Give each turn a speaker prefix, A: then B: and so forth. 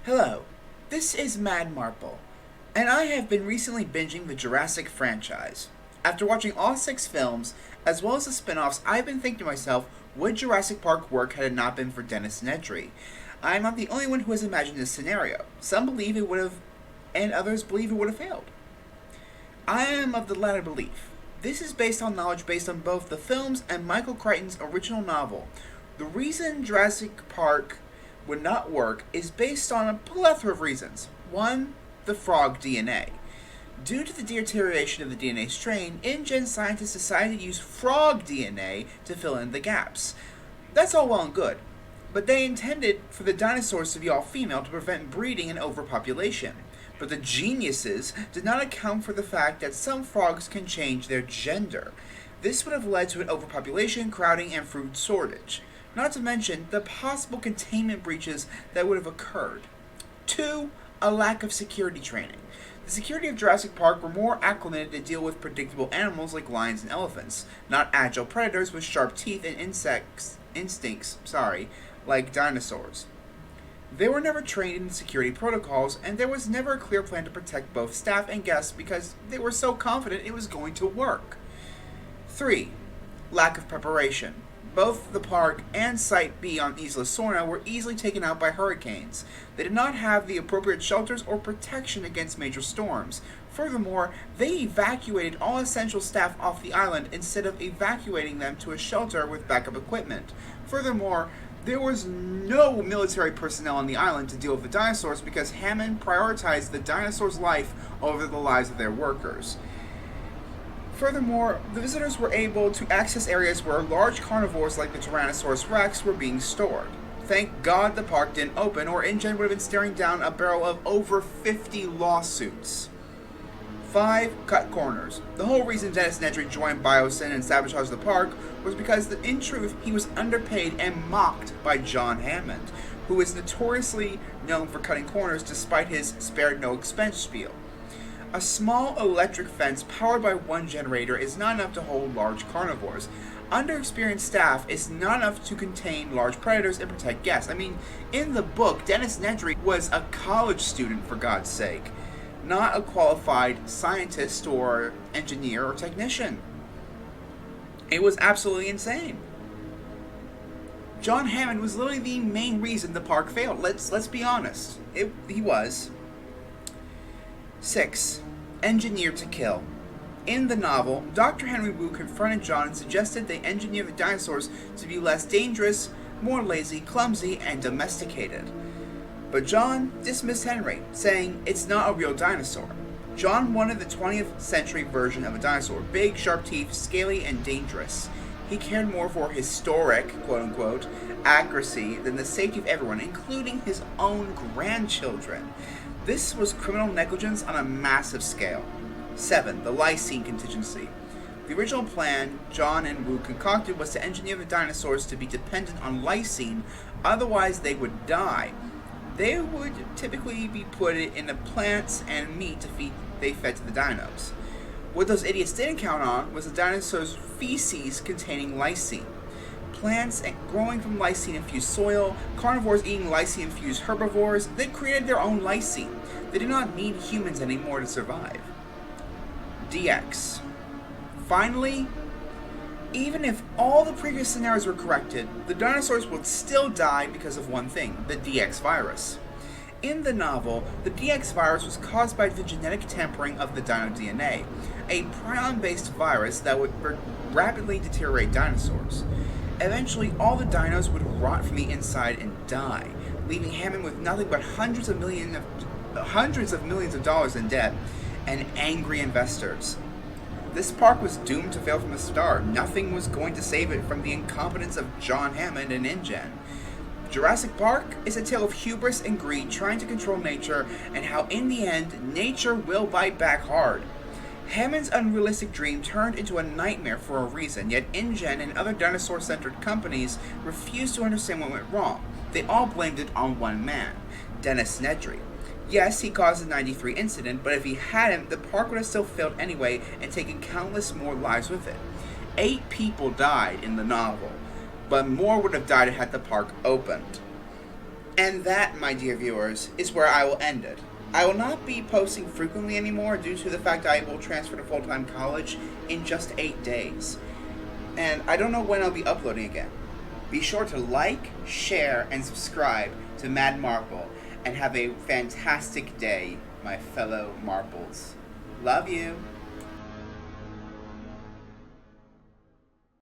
A: Hello, this is Mad Marple, and I have been recently binging the Jurassic franchise. After watching all 6 films, as well as the spin offs, I've been thinking to myself, would Jurassic Park work had it not been for Dennis Nedry? I'm not the only one who has imagined this scenario. Some believe it would have, and others believe it would have failed. I am of the latter belief. This is based on knowledge based on both the films and Michael Crichton's original novel. The reason Jurassic Park would not work is based on a plethora of reasons. One, the frog DNA. Due to the deterioration of the DNA strain, InGen scientists decided to use frog DNA to fill in the gaps. That's all well and good, but they intended for the dinosaurs to be all female to prevent breeding and overpopulation. But the geniuses did not account for the fact that some frogs can change their gender. This would have led to an overpopulation, crowding, and food shortage. Not to mention the possible containment breaches that would have occurred. 2. A lack of security training. The security of Jurassic Park were more acclimated to deal with predictable animals like lions and elephants, not agile predators with sharp teeth and instincts, like dinosaurs. They were never trained in security protocols, and there was never a clear plan to protect both staff and guests because they were so confident it was going to work. 3. Lack of preparation. Both the park and Site B on Isla Sorna were easily taken out by hurricanes. They did not have the appropriate shelters or protection against major storms. Furthermore, they evacuated all essential staff off the island instead of evacuating them to a shelter with backup equipment. Furthermore, there was no military personnel on the island to deal with the dinosaurs because Hammond prioritized the dinosaurs' life over the lives of their workers. Furthermore, the visitors were able to access areas where large carnivores like the Tyrannosaurus rex were being stored. Thank God the park didn't open, or InGen would have been staring down a barrel of over 50 lawsuits. 5. Cut corners. The whole reason Dennis Nedry joined Biosyn and sabotaged the park was because, in truth, he was underpaid and mocked by John Hammond, who is notoriously known for cutting corners despite his spared no expense spiel. A small electric fence powered by one generator is not enough to hold large carnivores. Underexperienced staff is not enough to contain large predators and protect guests. In the book, Dennis Nedry was a college student, for God's sake, not a qualified scientist or engineer or technician. It was absolutely insane. John Hammond was literally the main reason the park failed. Let's be honest. He was. 6. Engineer to kill. In the novel, Dr. Henry Wu confronted John and suggested they engineer the dinosaurs to be less dangerous, more lazy, clumsy, and domesticated. But John dismissed Henry, saying it's not a real dinosaur. John wanted the 20th century version of a dinosaur, big, sharp teeth, scaly, and dangerous. He cared more for historic, quote-unquote, accuracy than the safety of everyone, including his own grandchildren. This was criminal negligence on a massive scale. 7. The lysine contingency. The original plan John and Wu concocted was to engineer the dinosaurs to be dependent on lysine, otherwise they would die. They would typically be put in the plants and meat they fed to the dinos. What those idiots didn't count on was the dinosaurs' feces containing lysine. Plants growing from lysine-infused soil, carnivores eating lysine-infused herbivores, they created their own lysine. They did not need humans anymore to survive. DX. Finally, even if all the previous scenarios were corrected, the dinosaurs would still die because of one thing, the DX virus. In the novel, the DX virus was caused by the genetic tampering of the dino DNA, a prion-based virus that would rapidly deteriorate dinosaurs. Eventually, all the dinos would rot from the inside and die, leaving Hammond with nothing but hundreds of millions of dollars in debt and angry investors. This park was doomed to fail from the start. Nothing was going to save it from the incompetence of John Hammond and InGen. Jurassic Park is a tale of hubris and greed trying to control nature, and how in the end, nature will bite back hard. Hammond's unrealistic dream turned into a nightmare for a reason, yet InGen and other dinosaur-centered companies refused to understand what went wrong. They all blamed it on one man, Dennis Nedry. Yes, he caused the 93 incident, but if he hadn't, the park would have still failed anyway and taken countless more lives with it. 8 people died in the novel, but more would have died had the park opened. And that, my dear viewers, is where I will end it. I will not be posting frequently anymore due to the fact I will transfer to full-time college in just 8 days. And I don't know when I'll be uploading again. Be sure to like, share, and subscribe to Mad Marple, and have a fantastic day, my fellow Marples. Love you.